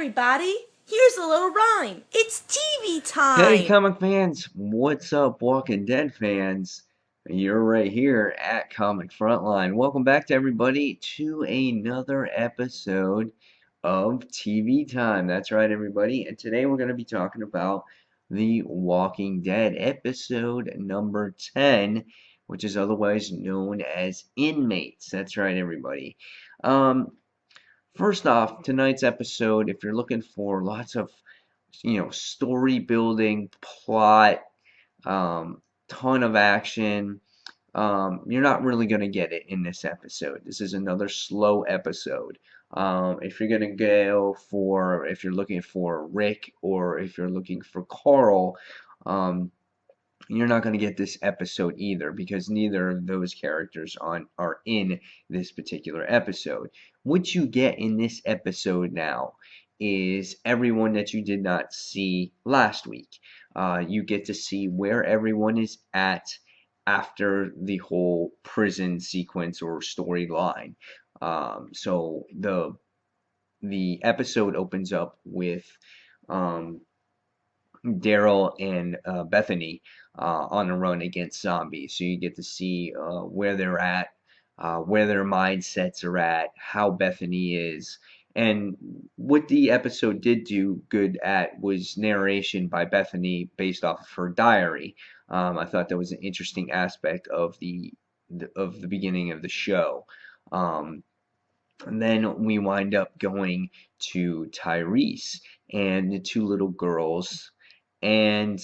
everybody! Here's a little rhyme. It's TV Hey, time! comic fans, what's up, Walking Dead fans? You're right here at Comic Frontline. Welcome back to everybody to another episode of TV Time. That's right, everybody. And today we're going to be talking about The Walking Dead, episode number 10, which is otherwise known as Inmates. That's right, everybody. Um, First off, tonight's episode, if you're looking for lots of story building, plot, ton of action. You're not really going to get it in this episode. This is another slow episode. If you're going to go for, if you're looking for Rick or if you're looking for Carl, um, you're not going to get this episode either because neither of those characters are in this particular episode. What you get in this episode now is everyone that you did not see last week. You get to see where everyone is at after the whole prison sequence or storyline. So the episode opens up with um, Daryl and Bethany on a run against zombies. So you get to see where they're at, where their mindsets are at, how Bethany is. And what the episode did do good at was narration by Bethany based off of her diary. I thought that was an interesting aspect of the beginning of the show. Um, and then we wind up going to Tyrese and the two little girls. And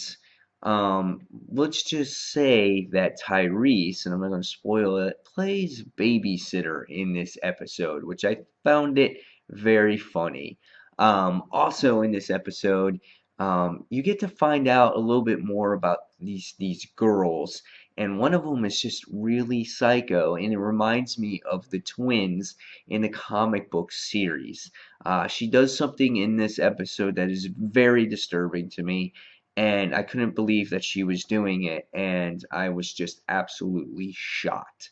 let's just say that Tyrese, and I'm not going to spoil it, plays babysitter in this episode, which I found it very funny. Also in this episode, you get to find out a little bit more about these girls, and one of them is just really psycho, and it reminds me of the twins in the comic book series. She does something in this episode that is very disturbing to me, and I couldn't believe that she was doing it, and I was just absolutely shocked.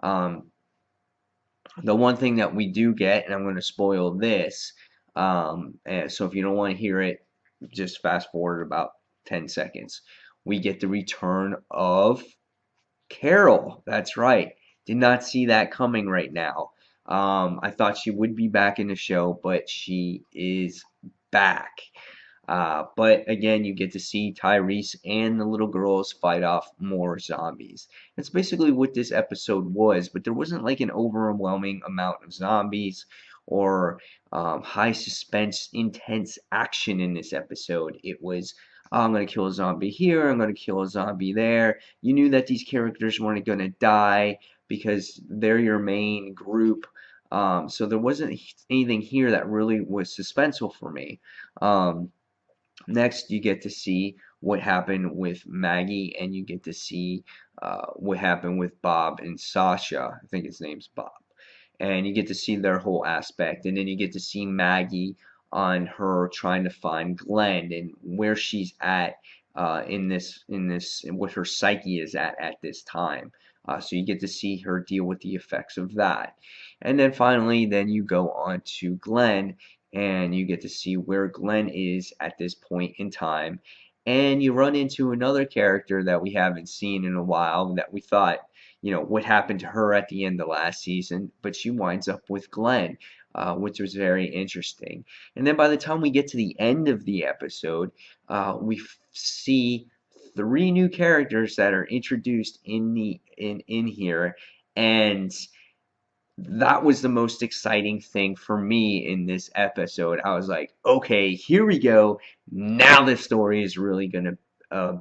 Um, the one thing that we do get, and I'm going to spoil this, and so if you don't want to hear it, just fast forward about 10 seconds. We get the return of Carol. That's right. Did not see that coming right now. I thought she would be back in the show, but she is back. But again, you get to see Tyrese and the little girls fight off more zombies. That's basically what this episode was, but there wasn't like an overwhelming amount of zombies or high suspense, intense action in this episode. It was, oh, I'm going to kill a zombie here, I'm going to kill a zombie there. You knew that these characters weren't going to die because they're your main group. So there wasn't anything here that really was suspenseful for me. Next, you get to see what happened with Maggie, and you get to see what happened with Bob and Sasha. I think his name's Bob. And you get to see their whole aspect. And then you get to see Maggie on her trying to find Glenn and where she's at what her psyche is at this time. So you get to see her deal with the effects of that. And then finally, then you go on to Glenn and you get to see where Glenn is at this point in time. And you run into another character that we haven't seen in a while that we thought, what happened to her at the end of last season, but she winds up with Glenn, which was very interesting. And then by the time we get to the end of the episode, we see three new characters that are introduced in here, and that was the most exciting thing for me in this episode. I was like, okay, here we go. Now the story is really going to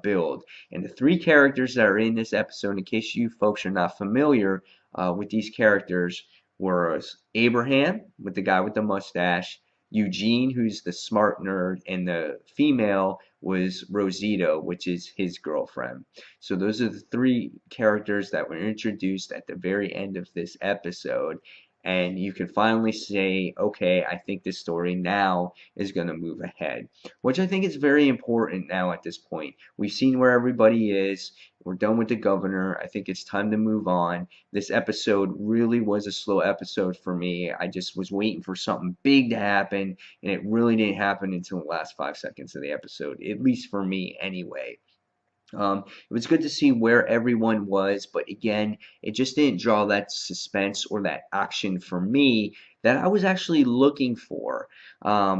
build. And the three characters that are in this episode, in case you folks are not familiar with these characters, were Abraham, with the guy with the mustache, Eugene, who's the smart nerd, and the female was Rosita, which is his girlfriend. So those are the three characters that were introduced at the very end of this episode. and you can finally say, okay, I think this story now is going to move ahead, which I think is very important now at this point. We've seen where everybody is. We're done with the governor. I think it's time to move on. This episode really was a slow episode for me. I just was waiting for something big to happen, and it really didn't happen until the last 5 seconds of the episode, at least for me anyway. It was good to see where everyone was, but again, it just didn't draw that suspense or that action for me that I was actually looking for,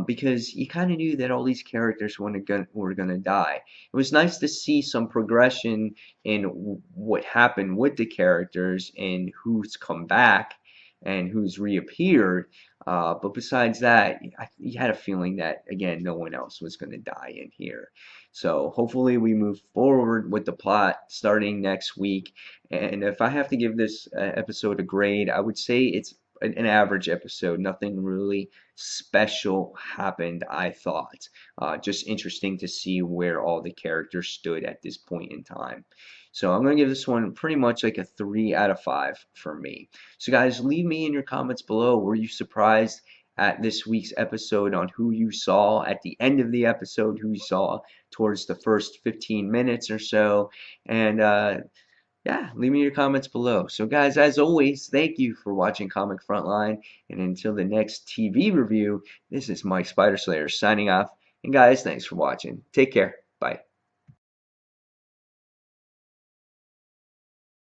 because you kind of knew that all these characters were gonna die. It was nice to see some progression in what happened with the characters and who's come back and who's reappeared. But besides that, you had a feeling that, again, no one else was going to die in here. So hopefully we move forward with the plot starting next week. And if I have to give this episode a grade, I would say it's an average episode. Nothing really special happened, I thought. Just interesting to see where all the characters stood at this point in time. So I'm going to give this one pretty much like a 3 out of 5 for me. So guys, leave me in your comments below. Were you surprised at this week's episode on who you saw at the end of the episode, who you saw towards the first 15 minutes or so? And yeah, leave me your comments below. So guys, as always, thank you for watching Comic Frontline. And until the next TV review, this is Mike Spider Slayer signing off. And guys, thanks for watching. Take care.